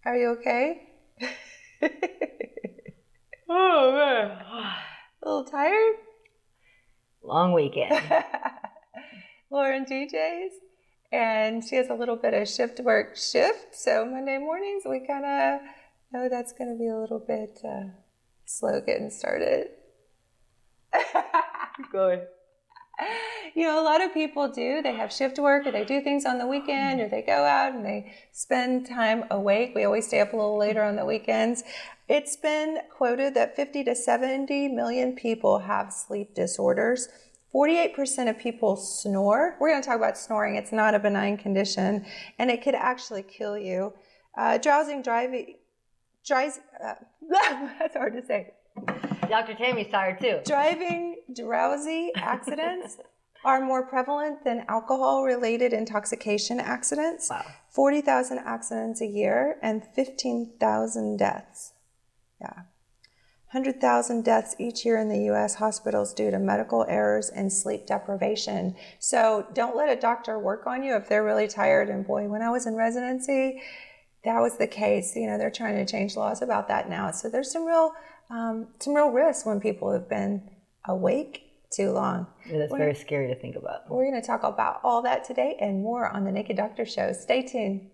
Are you okay? Oh, man. A little tired? Long weekend. Lauren DJs, and she has a little bit of shift work. So Monday mornings, we kind of know that's going to be a little bit slow getting started. Keep going. You know, a lot of people do. They have shift work, or they do things on the weekend, or they go out and they spend time awake. We always stay up a little later on the weekends. It's been quoted that 50 to 70 million people have sleep disorders. 48% of people snore. We're going to talk about snoring. It's not a benign condition, and it could actually kill you. Drowsing, driving, that's hard to say. Dr. Tammy's tired too. Driving, drowsy accidents are more prevalent than alcohol-related intoxication accidents. Wow. 40,000 accidents a year and 15,000 deaths. Yeah. 100,000 deaths each year in the U.S. hospitals due to medical errors and sleep deprivation. So don't let a doctor work on you if they're really tired. And boy, when I was in residency, that was the case. You know, they're trying to change laws about that now. So there's some real risks when people have been awake too long. Yeah, that's very scary to think about. We're going to talk about all that today and more on the Naked Doctor Show. Stay tuned.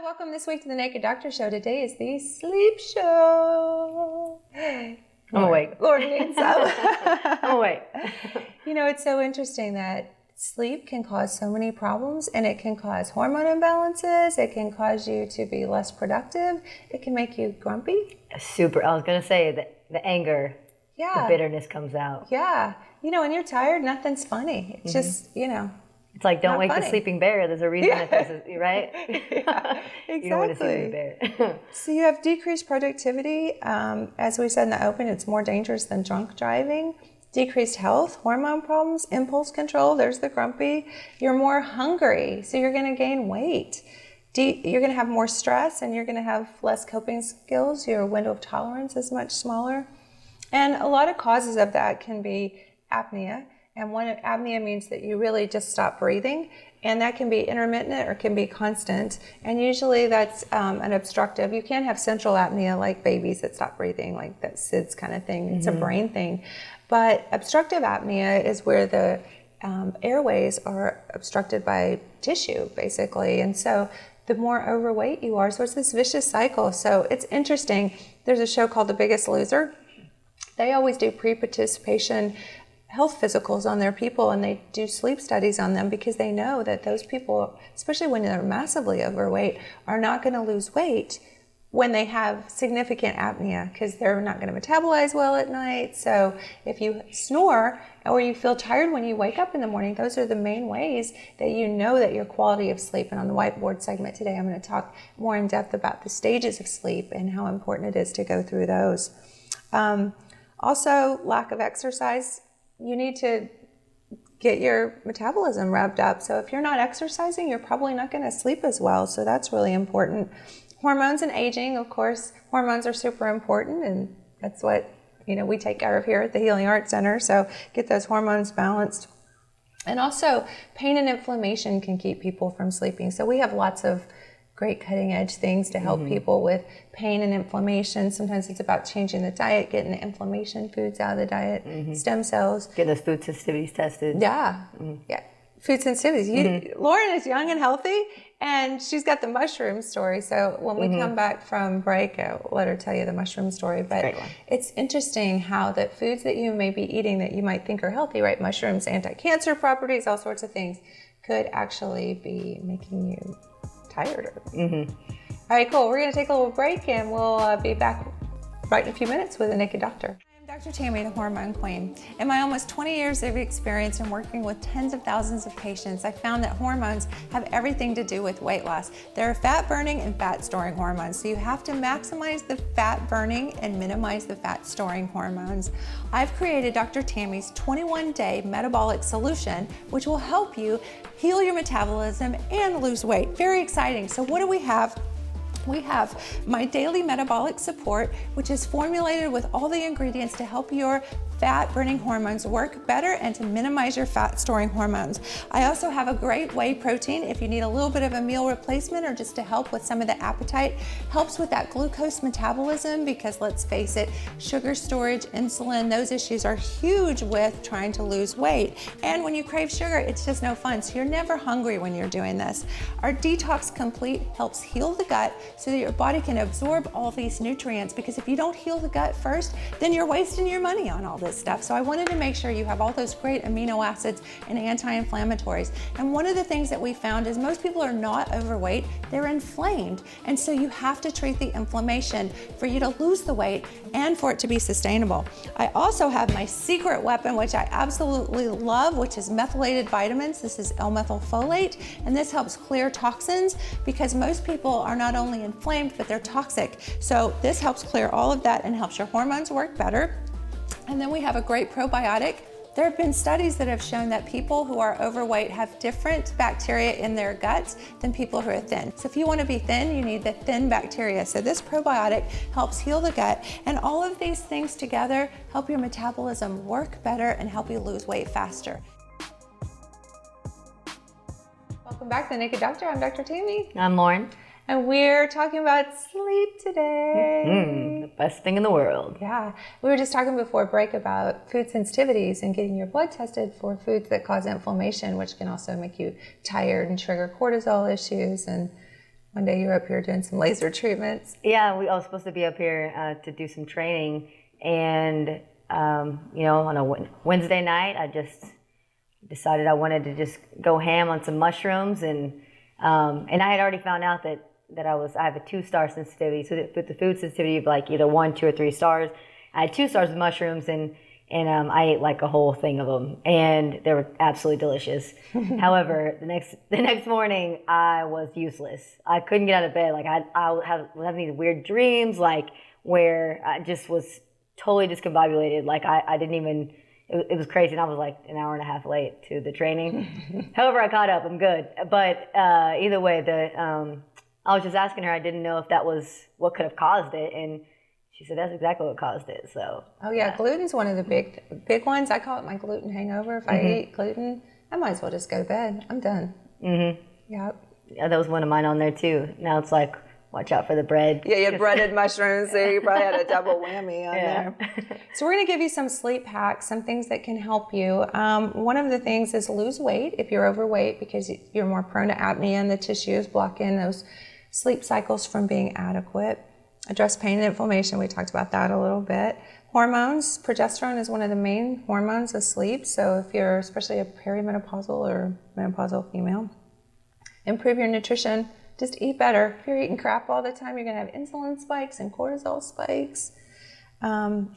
Welcome this week to the Naked Doctor Show. Today is the sleep show. I'm awake. Lauren needs some. I'm awake. You know, it's so interesting that sleep can cause so many problems, and it can cause hormone imbalances. It can cause you to be less productive. It can make you grumpy. Super. I was going to say that the anger, the bitterness comes out. Yeah. You know, when you're tired, nothing's funny. It's just, you know. It's like, don't wake funny. the sleeping bear. There's a reason that this is, right? Yeah, exactly. You don't want to sleep the bear. So you have decreased productivity. As we said in the open, it's more dangerous than drunk driving. Decreased health, hormone problems, impulse control. There's the grumpy. You're more hungry, so you're going to gain weight. You're going to have more stress, and you're going to have less coping skills. Your window of tolerance is much smaller. And a lot of causes of that can be apnea. And apnea means that you really just stop breathing, and that can be intermittent or can be constant. And usually that's an obstructive. You can have central apnea, like babies that stop breathing, like that Zzzz kind of thing. It's a brain thing. But obstructive apnea is where the airways are obstructed by tissue, basically. And so the more overweight you are, so it's this vicious cycle. So it's interesting. There's a show called The Biggest Loser. They always do pre-participation health physicals on their people, and they do sleep studies on them because they know that those people, especially when they're massively overweight, are not going to lose weight when they have significant apnea because they're not going to metabolize well at night. So if you snore or you feel tired when you wake up in the morning, those are the main ways that you know that your quality of sleep. And on the whiteboard segment today, I'm going to talk more in depth about the stages of sleep and how important it is to go through those. Also, lack of exercise. You need to get your metabolism revved up. So if you're not exercising, you're probably not going to sleep as well. So that's really important. Hormones and aging, of course, hormones are super important, and that's what, you know, we take care of here at the Healing Heart Center. So get those hormones balanced. And also, pain and inflammation can keep people from sleeping. So we have lots of great cutting edge things to help people with pain and inflammation. Sometimes it's about changing the diet, getting the inflammation foods out of the diet, stem cells. Getting those food sensitivities tested. Yeah, yeah. Food sensitivities. Lauren is young and healthy, and she's got the mushroom story. So when we come back from break, I'll let her tell you the mushroom story. But it's interesting how the foods that you may be eating that you might think are healthy, right? Mushrooms, anti-cancer properties, all sorts of things, could actually be making you tired. All right, cool. We're going to take a little break, and we'll be back right in a few minutes with a Naked Doctor. I'm Dr. Tammy, the Hormone Queen. In my almost 20 years of experience in working with tens of thousands of patients, I found that hormones have everything to do with weight loss. There are fat burning and fat storing hormones, so you have to maximize the fat burning and minimize the fat storing hormones. I've created Dr. Tammy's 21-day metabolic solution, which will help you heal your metabolism and lose weight. Very exciting. So what do we have? We have my daily metabolic support, which is formulated with all the ingredients to help your fat burning hormones work better and to minimize your fat storing hormones. I also have a great whey protein if you need a little bit of a meal replacement or just to help with some of the appetite. Helps with that glucose metabolism because let's face it, sugar storage, insulin, those issues are huge with trying to lose weight. And when you crave sugar, it's just no fun. So you're never hungry when you're doing this. Our Detox Complete helps heal the gut so that your body can absorb all these nutrients, because if you don't heal the gut first, then you're wasting your money on all this stuff. So I wanted to make sure you have all those great amino acids and anti-inflammatories. And one of the things that we found is most people are not overweight, they're inflamed. And so you have to treat the inflammation for you to lose the weight and for it to be sustainable. I also have my secret weapon, which I absolutely love, which is methylated vitamins. This is L-methylfolate, and this helps clear toxins because most people are not only inflamed, but they're toxic. So this helps clear all of that and helps your hormones work better. And then we have a great probiotic. There have been studies that have shown that people who are overweight have different bacteria in their guts than people who are thin. So if you want to be thin, you need the thin bacteria. So this probiotic helps heal the gut, and all of these things together help your metabolism work better and help you lose weight faster. Welcome back to The Naked Doctor. I'm Dr. Tammy. I'm Lauren. And we're talking about sleep today. The best thing in the world. Yeah. We were just talking before break about food sensitivities and getting your blood tested for foods that cause inflammation, which can also make you tired and trigger cortisol issues. And one day you were up here doing some laser treatments. Yeah, I was supposed to be up here to do some training. And, on a Wednesday night, I just decided I wanted to just go ham on some mushrooms. And I had already found out that I have a 2-star sensitivity. So with the food sensitivity of like either 1, 2, or 3 stars, I had 2 stars of mushrooms, and I ate like a whole thing of them, and they were absolutely delicious. However, the next morning I was useless. I couldn't get out of bed. Like I was having these weird dreams, like where I just was totally discombobulated. Like I didn't even. It was crazy, and I was like an hour and a half late to the training. However, I caught up. I'm good. But either way, I was just asking her. I didn't know if that was what could have caused it, and she said that's exactly what caused it. So. Oh yeah, gluten's one of the big ones. I call it my gluten hangover. If I eat gluten, I might as well just go to bed. I'm done. Mm-hmm. Yep. Yeah, that was one of mine on there too. Now it's like, watch out for the bread. Yeah, you had breaded mushrooms, so you probably had a double whammy on there. So we're going to give you some sleep hacks, some things that can help you. One of the things is lose weight if you're overweight, because you're more prone to apnea and the tissues block in those sleep cycles from being adequate. Address pain and inflammation. We talked about that a little bit. Hormones. Progesterone is one of the main hormones of sleep. So if you're especially a perimenopausal or menopausal female, improve your nutrition. Just eat better. If you're eating crap all the time, you're going to have insulin spikes and cortisol spikes. And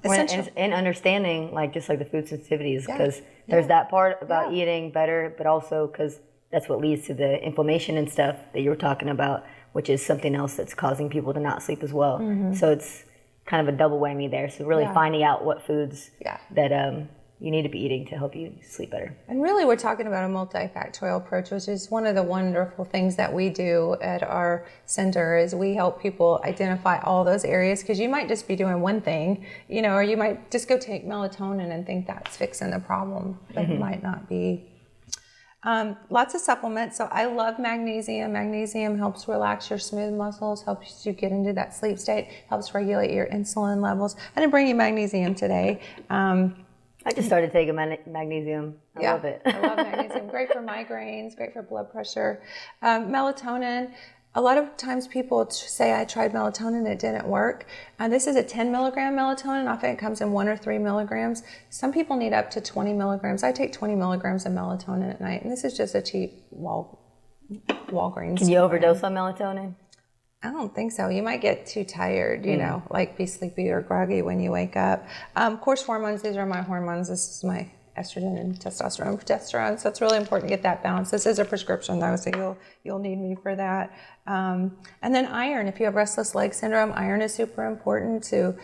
understanding, like just like the food sensitivities, because there's that part about eating better, but also because that's what leads to the inflammation and stuff that you were talking about, which is something else that's causing people to not sleep as well. Mm-hmm. So it's kind of a double whammy there. So really finding out what foods that you need to be eating to help you sleep better. And really we're talking about a multifactorial approach, which is one of the wonderful things that we do at our center is we help people identify all those areas, because you might just be doing one thing, or you might just go take melatonin and think that's fixing the problem, but it might not be. Lots of supplements. So I love magnesium. Magnesium helps relax your smooth muscles, helps you get into that sleep state, helps regulate your insulin levels. I didn't bring you magnesium today. I just started taking magnesium. I love it. I love magnesium. Great for migraines, great for blood pressure. Melatonin. A lot of times people say, I tried melatonin, it didn't work. This is a 10 milligram melatonin. Often it comes in 1 or 3 milligrams. Some people need up to 20 milligrams. I take 20 milligrams of melatonin at night, and this is just a cheap Walgreens. Can you overdose on melatonin? I don't think so. You might get too tired, you know, like be sleepy or groggy when you wake up. Of course, hormones, these are my hormones. This is my estrogen and testosterone, progesterone. So it's really important to get that balance. This is a prescription though, so you'll need me for that. And then iron. If you have restless leg syndrome, iron is super important to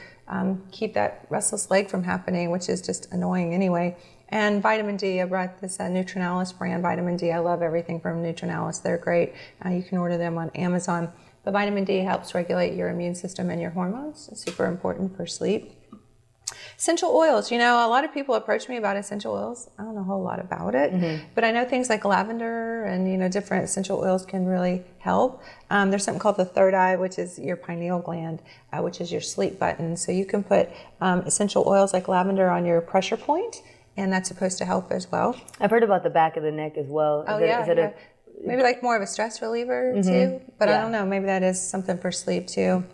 keep that restless leg from happening, which is just annoying anyway. And vitamin D, I brought this Nutrinalis brand vitamin D. I love everything from Nutrinalis. They're great. You can order them on Amazon. But vitamin D helps regulate your immune system and your hormones. It's super important for sleep. Essential oils. You know, a lot of people approach me about essential oils. I don't know a whole lot about it, but I know things like lavender and, you know, different essential oils can really help. There's something called the third eye, which is your pineal gland, which is your sleep button. So you can put essential oils like lavender on your pressure point, and that's supposed to help as well. I've heard about the back of the neck as well. Maybe like more of a stress reliever too, but I don't know, maybe that is something for sleep too.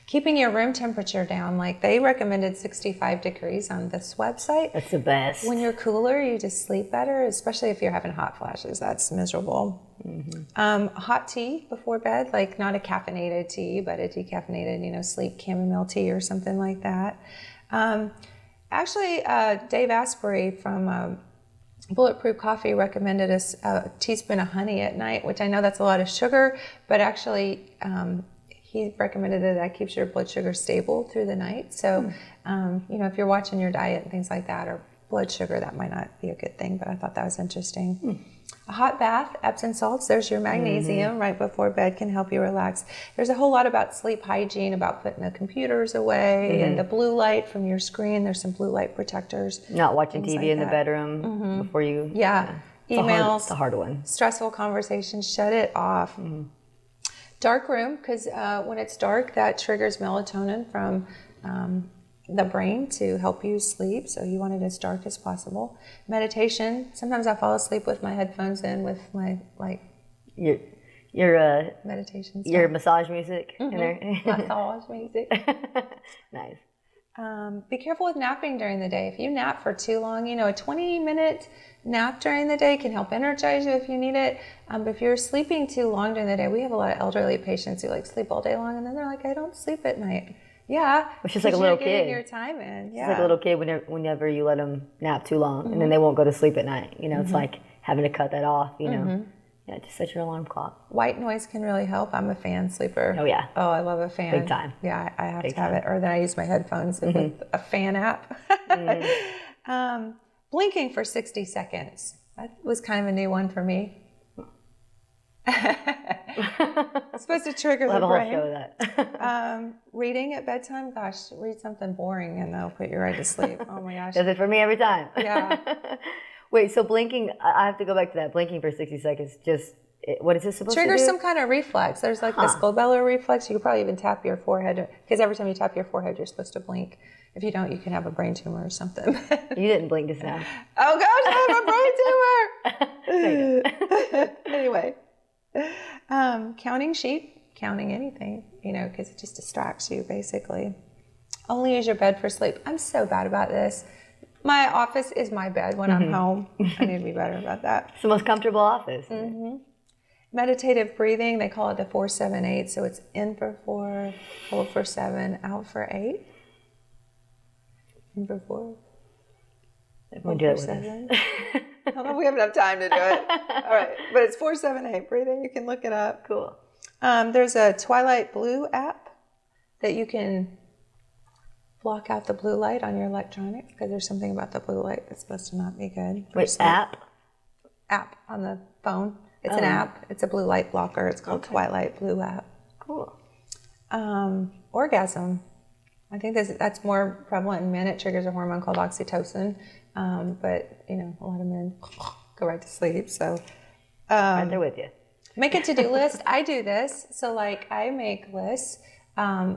Keeping your room temperature down, like they recommended 65 degrees on this website. That's the best. When you're cooler, you just sleep better, especially if you're having hot flashes. That's miserable. Hot tea before bed, like not a caffeinated tea, but a decaffeinated, you know, sleep chamomile tea or something like that. Actually, Dave Asprey from Bulletproof Coffee recommended us a teaspoon of honey at night, which I know that's a lot of sugar, but actually he recommended that keeps your blood sugar stable through the night. So, you know, if you're watching your diet and things like that, or blood sugar, that might not be a good thing, but I thought that was interesting. A hot bath, Epsom salts, there's your magnesium right before bed, can help you relax. There's a whole lot about sleep hygiene, about putting the computers away and the blue light from your screen. There's some blue light protectors. Not watching TV like in the bedroom before you. Emails. It's a hard one. Stressful conversations, shut it off. Dark room, because when it's dark, that triggers melatonin from the brain to help you sleep, so you want it as dark as possible. Meditation. Sometimes I fall asleep with my headphones in with my your meditation stuff. Your massage music in there. Massage music. Nice. Be careful with napping during the day. If you nap for too long, you know, a 20-minute nap during the day can help energize you if you need it. But if you're sleeping too long during the day, we have a lot of elderly patients who like sleep all day long, and then they're like, I don't sleep at night. Yeah, which is like a little getting kid. Your time in. It's like a little kid whenever you let them nap too long, and then they won't go to sleep at night. You know, it's like having to cut that off. You know, yeah, just set your alarm clock. White noise can really help. I'm a fan sleeper. Oh yeah. Oh, I love a fan. Big time. Yeah, I have to have it, or then I use my headphones with a fan app. Blinking for 60 seconds. That was kind of a new one for me. It's supposed to trigger the brain. We'll have a whole show of that. Reading at bedtime, gosh, read something boring and that'll put you right to sleep. Oh my gosh. Does it for me every time. Yeah. Wait, so blinking, I have to go back to that. Blinking for 60 seconds, what is this supposed to do? Triggers some kind of reflex. There's like this glabellar reflex. You could probably even tap your forehead, because every time you tap your forehead, you're supposed to blink. If you don't, you can have a brain tumor or something. You didn't blink just now. Oh gosh, I have a brain tumor! Anyway. Counting sheep, counting anything, you know, because it just distracts you, basically. Only use your bed for sleep. I'm so bad about this. My office is my bed when I'm home. I need to be better about that. It's the most comfortable office. Meditative breathing, they call it the 4-7-8. So it's in for 4, hold for 7, out for 8. In for 4. We'll do it with 7. I don't know if we have enough time to do it. All right, but it's 4-7-8 breathing. You can look it up. Cool. There's a Twilight Blue app that you can block out the blue light on your electronics, because there's something about the blue light that's supposed to not be good. Wait, sleep. App on the phone. It's an app. It's a blue light blocker. It's called Twilight Blue app. Cool. Orgasm. I think that's more prevalent in men. It triggers a hormone called oxytocin. But, you know, a lot of men go right to sleep. So, right there with you. Make a to-do list. I do this. So, like, I make lists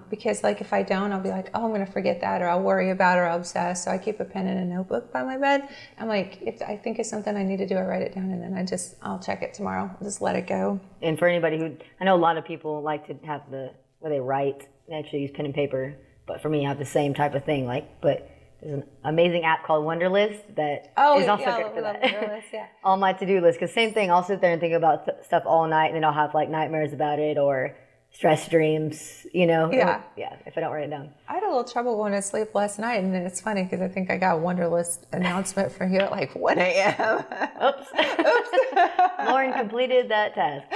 because, like, if I don't, I'll be like, oh, I'm going to forget that, or I'll worry about it, or I'll obsess. So I keep a pen and a notebook by my bed. I'm like, if I think of something I need to do, I write it down, and then I'll check it tomorrow. I'll just let it go. And for anybody I know a lot of people like to have where they write, they actually use pen and paper. But for me, I have the same type of thing. But there's an amazing app called Wonderlist that is also good for that. Wonderlist, yeah. On my to-do list, because same thing, I'll sit there and think about stuff all night, and then I'll have like nightmares about it, or stress dreams, Yeah. if I don't write it down. I had a little trouble going to sleep last night, and it's funny because I think I got a Wonderlist announcement from you at like 1 a.m. Oops. Lauren completed that task.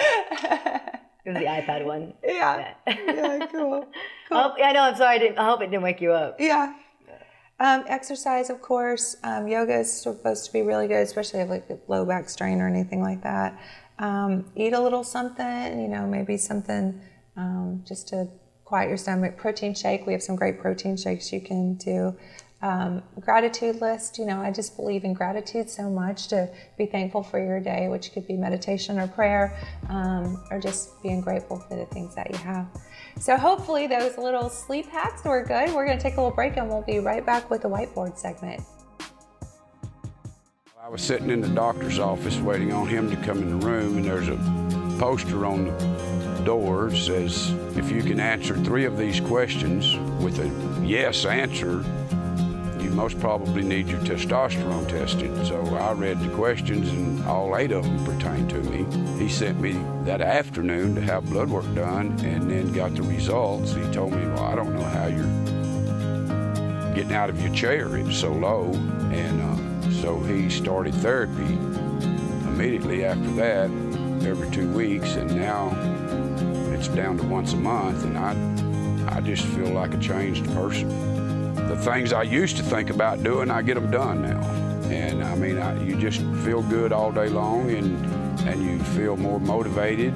It was the iPad one. Yeah. Yeah, cool. Oh, yeah, I know, I'm sorry. I hope it didn't wake you up. Yeah. Exercise, of course. Yoga is supposed to be really good, especially if like a low back strain or anything like that. Eat a little something, maybe something just to quiet your stomach. Protein shake. We have some great protein shakes you can do. Gratitude list. I just believe in gratitude so much, to be thankful for your day, which could be meditation or prayer, or just being grateful for the things that you have. So hopefully those little sleep hacks were good. We're going to take a little break and we'll be right back with the whiteboard segment. I was sitting in the doctor's office waiting on him to come in the room, and there's a poster on the door that says, if you can answer 3 of these questions with a yes answer, you most probably need your testosterone tested. So I read the questions, and all 8 of them pertain to me. He sent me that afternoon to have blood work done, and then got the results. He told me, well, I don't know how you're getting out of your chair. It was so low. And so he started therapy immediately after that, every 2 weeks, and now it's down to once a month, and I just feel like a changed person. The things I used to think about doing, I get them done now. And I mean, you just feel good all day long, and you feel more motivated.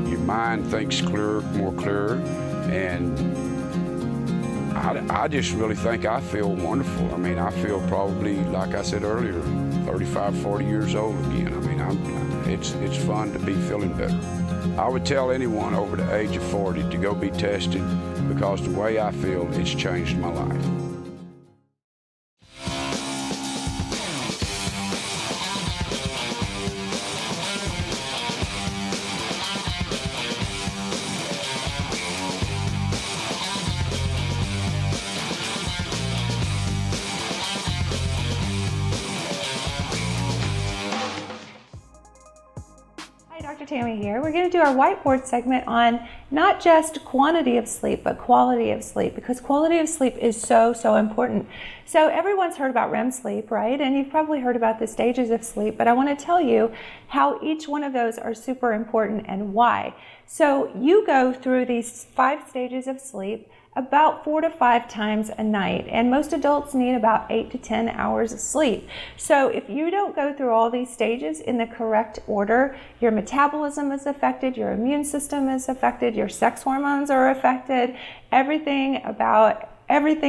Your mind thinks more clearer, and I just really think I feel wonderful. I mean, I feel probably, like I said earlier, 35, 40 years old again. I mean, it's fun to be feeling better. I would tell anyone over the age of 40 to go be tested, because the way I feel, it's changed my life. Tammy here. We're going to do our whiteboard segment on not just quantity of sleep, but quality of sleep, because quality of sleep is so, so important. So everyone's heard about REM sleep, right? And you've probably heard about the stages of sleep, but I want to tell you how each one of those are super important and why. So you go through these 5 stages of sleep about 4 to 5 times a night, and most adults need about 8 to 10 hours of sleep. So if you don't go through all these stages in the correct order, your metabolism is affected, your immune system is affected, your sex hormones are affected, everything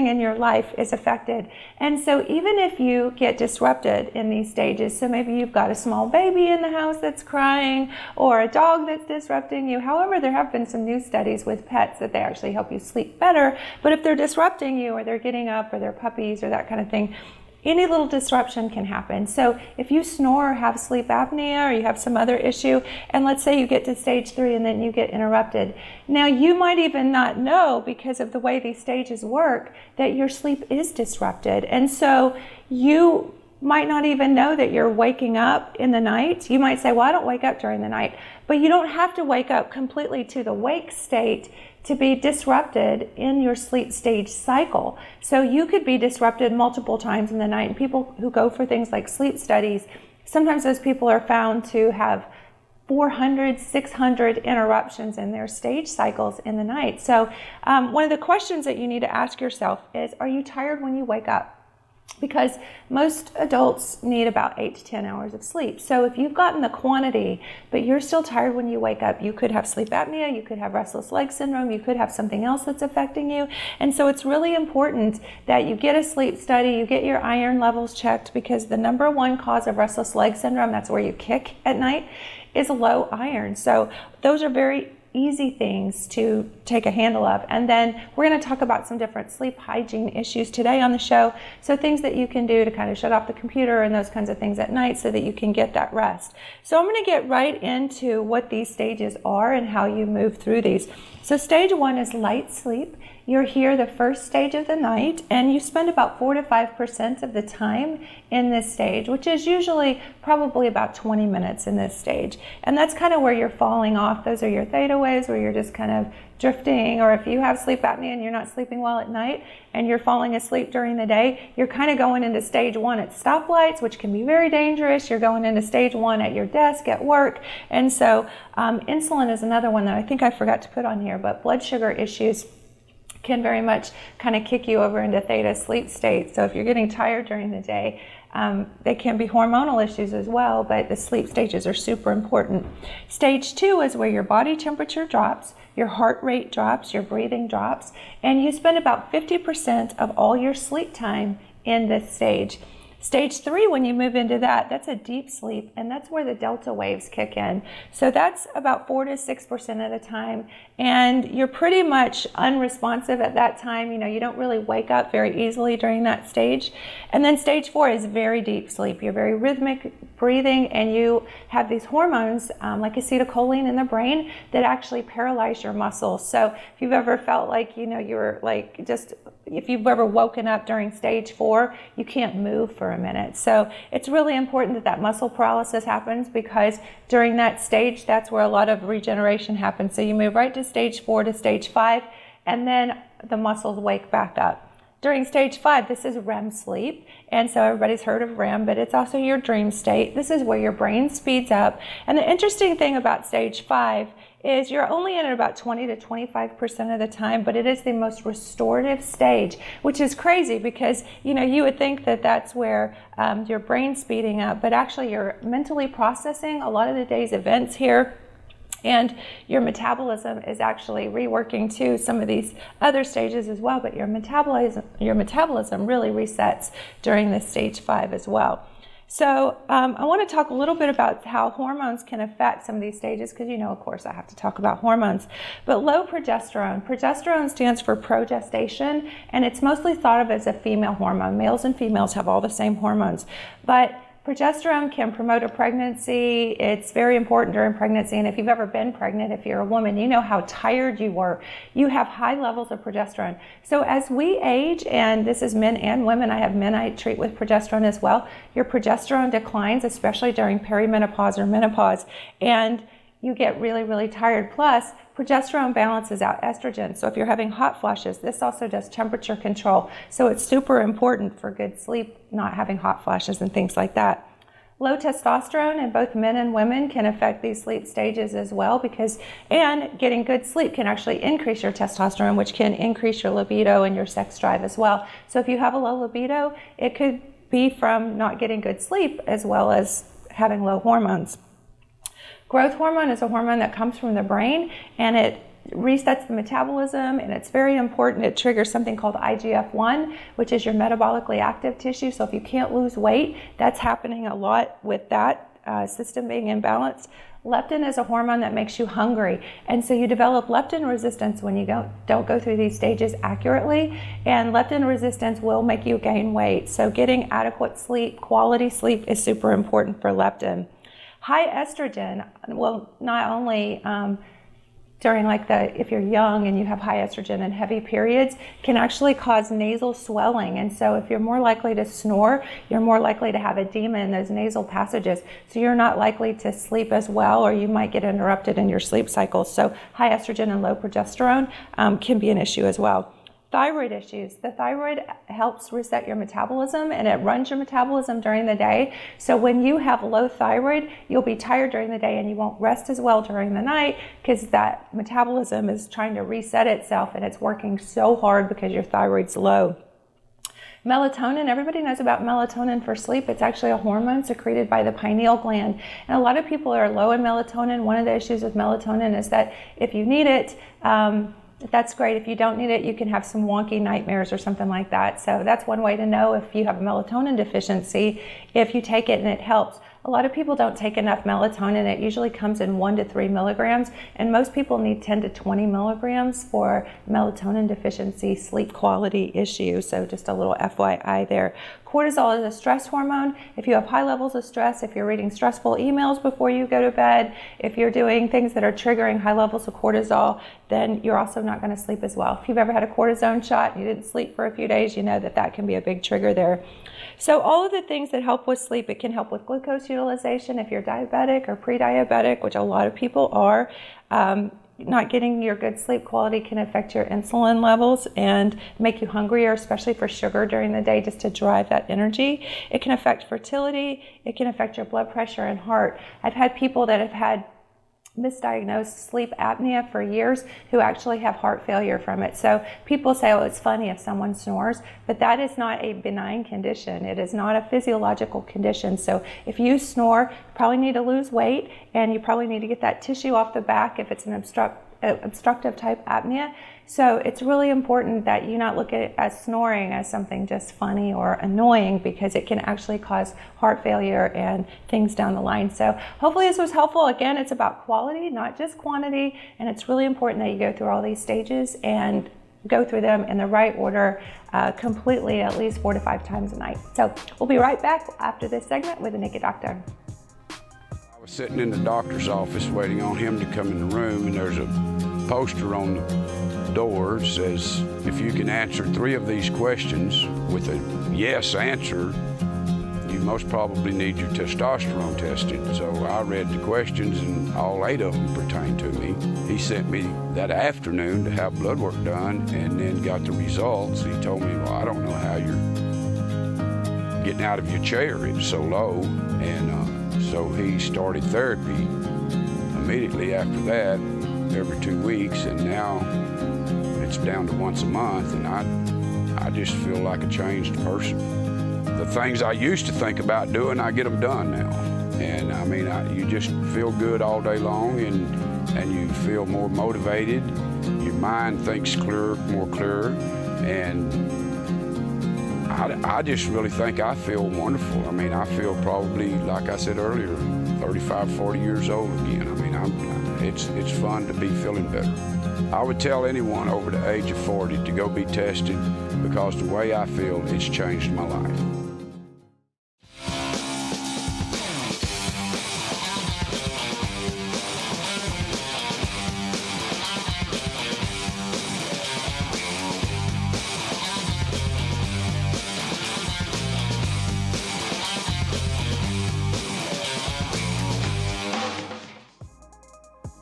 in your life is affected. And so even if you get disrupted in these stages, so maybe you've got a small baby in the house that's crying, or a dog that's disrupting you. However, there have been some new studies with pets that they actually help you sleep better. But if they're disrupting you, or they're getting up, or they're puppies, or that kind of thing, any little disruption can happen. So if you snore or have sleep apnea, or you have some other issue, and let's say you get to stage 3 and then you get interrupted. Now you might even not know, because of the way these stages work, that your sleep is disrupted. And so you might not even know that you're waking up in the night. You might say, well, I don't wake up during the night. But you don't have to wake up completely to the wake state to be disrupted in your sleep stage cycle. So you could be disrupted multiple times in the night. And people who go for things like sleep studies, sometimes those people are found to have 400, 600 interruptions in their stage cycles in the night. So one of the questions that you need to ask yourself is, are you tired when you wake up? Because most adults need about 8 to 10 hours of sleep. So if you've gotten the quantity, but you're still tired when you wake up, you could have sleep apnea, you could have restless leg syndrome, you could have something else that's affecting you. And so it's really important that you get a sleep study, you get your iron levels checked, because the number 1 cause of restless leg syndrome, that's where you kick at night, is low iron. So those are very easy things to take a handle of. And then we're going to talk about some different sleep hygiene issues today on the show. So things that you can do to kind of shut off the computer and those kinds of things at night so that you can get that rest. So I'm going to get right into what these stages are and how you move through these. So stage 1 is light sleep. You're here the first stage of the night, and you spend about 4 to 5% of the time in this stage, which is usually probably about 20 minutes in this stage. And that's kind of where you're falling off. Those are your theta waves, where you're just kind of drifting, or if you have sleep apnea and you're not sleeping well at night and you're falling asleep during the day, you're kind of going into stage 1 at stoplights, which can be very dangerous. You're going into stage 1 at your desk, at work. And so insulin is another one that I think I forgot to put on here, but blood sugar issues can very much kind of kick you over into theta sleep state. So if you're getting tired during the day, they can be hormonal issues as well, but the sleep stages are super important. Stage 2 is where your body temperature drops, your heart rate drops, your breathing drops, and you spend about 50% of all your sleep time in this stage. Stage 3, when you move into that, that's a deep sleep, and that's where the delta waves kick in. So that's about 4 to 6% of the time, and you're pretty much unresponsive at that time. You don't really wake up very easily during that stage. And then stage 4 is very deep sleep. You're very rhythmic breathing, and you have these hormones like acetylcholine in the brain that actually paralyze your muscles. So if you've ever felt like if you've ever woken up during stage 4, you can't move for a minute. So it's really important that muscle paralysis happens, because during that stage, that's where a lot of regeneration happens. So you move right to stage 4 to stage 5, and then the muscles wake back up. During stage 5, this is REM sleep, and so everybody's heard of REM, but it's also your dream state. This is where your brain speeds up. And the interesting thing about stage 5 is you're only in it about 20 to 25% of the time, but it is the most restorative stage, which is crazy, because you would think that that's where your brain's speeding up, but actually you're mentally processing a lot of the day's events here. And your metabolism is actually reworking to some of these other stages as well, but your metabolism really resets during this stage 5 as well. So I want to talk a little bit about how hormones can affect some of these stages, because of course I have to talk about hormones. But low progesterone. Progesterone stands for progestation, and it's mostly thought of as a female hormone. Males and females have all the same hormones, but progesterone can promote a pregnancy. It's very important during pregnancy, and if you've ever been pregnant, if you're a woman, you know how tired you were. You have high levels of progesterone. So as we age, and this is men and women, I have men I treat with progesterone as well, your progesterone declines, especially during perimenopause or menopause, and you get really, really tired. Plus, progesterone balances out estrogen. So if you're having hot flashes, this also does temperature control. So it's super important for good sleep, not having hot flashes and things like that. Low testosterone in both men and women can affect these sleep stages as well, and getting good sleep can actually increase your testosterone, which can increase your libido and your sex drive as well. So if you have a low libido, it could be from not getting good sleep as well as having low hormones. Growth hormone is a hormone that comes from the brain, and it resets the metabolism, and it's very important. It triggers something called IGF-1, which is your metabolically active tissue. So if you can't lose weight, that's happening a lot with that system being imbalanced. Leptin is a hormone that makes you hungry, and so you develop leptin resistance when you don't go through these stages accurately, and leptin resistance will make you gain weight. So getting adequate sleep, quality sleep, is super important for leptin. High estrogen, well, not only during if you're young and you have high estrogen and heavy periods, can actually cause nasal swelling. And so if you're more likely to snore, you're more likely to have edema in those nasal passages. So you're not likely to sleep as well, or you might get interrupted in your sleep cycles. So high estrogen and low progesterone can be an issue as well. Thyroid issues. The thyroid helps reset your metabolism, and it runs your metabolism during the day. So when you have low thyroid, you'll be tired during the day and you won't rest as well during the night, because that metabolism is trying to reset itself, and it's working so hard because your thyroid's low. Melatonin, everybody knows about melatonin for sleep. It's actually a hormone secreted by the pineal gland. And a lot of people are low in melatonin. One of the issues with melatonin is that if you need it, that's great. If you don't need it, you can have some wonky nightmares or something like that. So that's one way to know if you have a melatonin deficiency, if you take it and it helps. A lot of people don't take enough melatonin. It usually comes in 1 to 3 milligrams, and most people need 10 to 20 milligrams for melatonin deficiency sleep quality issues. So just a little FYI there. Cortisol is a stress hormone. If you have high levels of stress, if you're reading stressful emails before you go to bed, if you're doing things that are triggering high levels of cortisol, then you're also not going to sleep as well. If you've ever had a cortisone shot and you didn't sleep for a few days, you know that that can be a big trigger there. So all of the things that help with sleep, it can help with glucose utilization if you're diabetic or pre-diabetic, which a lot of people are. Not getting your good sleep quality can affect your insulin levels and make you hungrier, especially for sugar during the day, just to drive that energy. It can affect fertility. It can affect your blood pressure and heart. I've had people that have had misdiagnosed sleep apnea for years who actually have heart failure from it. So people say, oh, it's funny if someone snores, but that is not a benign condition. It is not a physiological condition. So if you snore, you probably need to lose weight, and you probably need to get that tissue off the back if it's an obstructive type apnea. So it's really important that you not look at it as snoring as something just funny or annoying, because it can actually cause heart failure and things down the line. So hopefully this was helpful. Again, it's about quality, not just quantity, and it's really important that you go through all these stages and go through them in the right order completely, at least 4 to 5 times a night. So we'll be right back after this segment with the Naked Doctor. I was sitting in the doctor's office waiting on him to come in the room, and there's a poster on the door that says, if you can answer 3 of these questions with a yes answer, you most probably need your testosterone tested. So I read the questions, and all 8 of them pertain to me. He sent me that afternoon to have blood work done, and then got the results. He told me, well, I don't know how you're getting out of your chair. It's so low. And so he started therapy immediately after that, every 2 weeks, and now it's down to once a month, and I just feel like a changed person. The things I used to think about doing, I get them done now. And I mean, you just feel good all day long, and you feel more motivated. Your mind thinks more clearer, and I just really think I feel wonderful. I mean, I feel probably, like I said earlier, 35, 40 years old again. I mean, it's fun to be feeling better. I would tell anyone over the age of 40 to go be tested, because the way I feel, it's changed my life.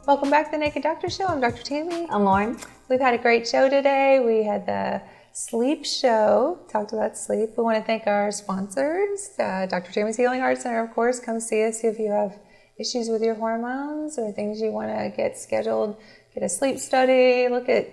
Welcome back to the Naked Doctor Show. I'm Dr. Tammy. I'm Lauren. We've had a great show today. We had the sleep show, talked about sleep. We want to thank our sponsors, Dr. Tammy's Healing Heart Center, of course. Come see us if you have issues with your hormones or things you want to get scheduled, get a sleep study, look at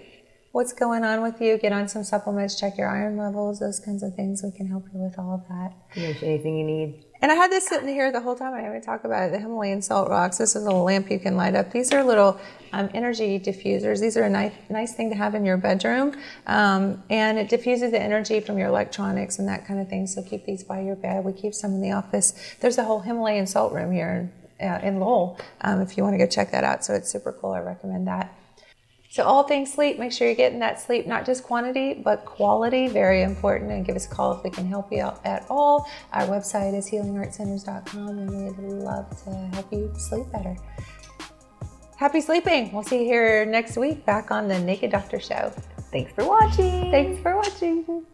what's going on with you, get on some supplements, check your iron levels, those kinds of things. We can help you with all of that. There's anything you need. And I had this sitting here the whole time. I haven't talked about it. The Himalayan salt rocks. This is a little lamp you can light up. These are little energy diffusers. These are a nice thing to have in your bedroom. And it diffuses the energy from your electronics and that kind of thing. So keep these by your bed. We keep some in the office. There's a whole Himalayan salt room here in Lowell if you want to go check that out. So it's super cool. I recommend that. So all things sleep, make sure you're getting that sleep, not just quantity, but quality, very important. And give us a call if we can help you out at all. Our website is healingartcenters.com, and we'd love to help you sleep better. Happy sleeping. We'll see you here next week back on the Naked Doctor Show. Thanks for watching. Thanks for watching.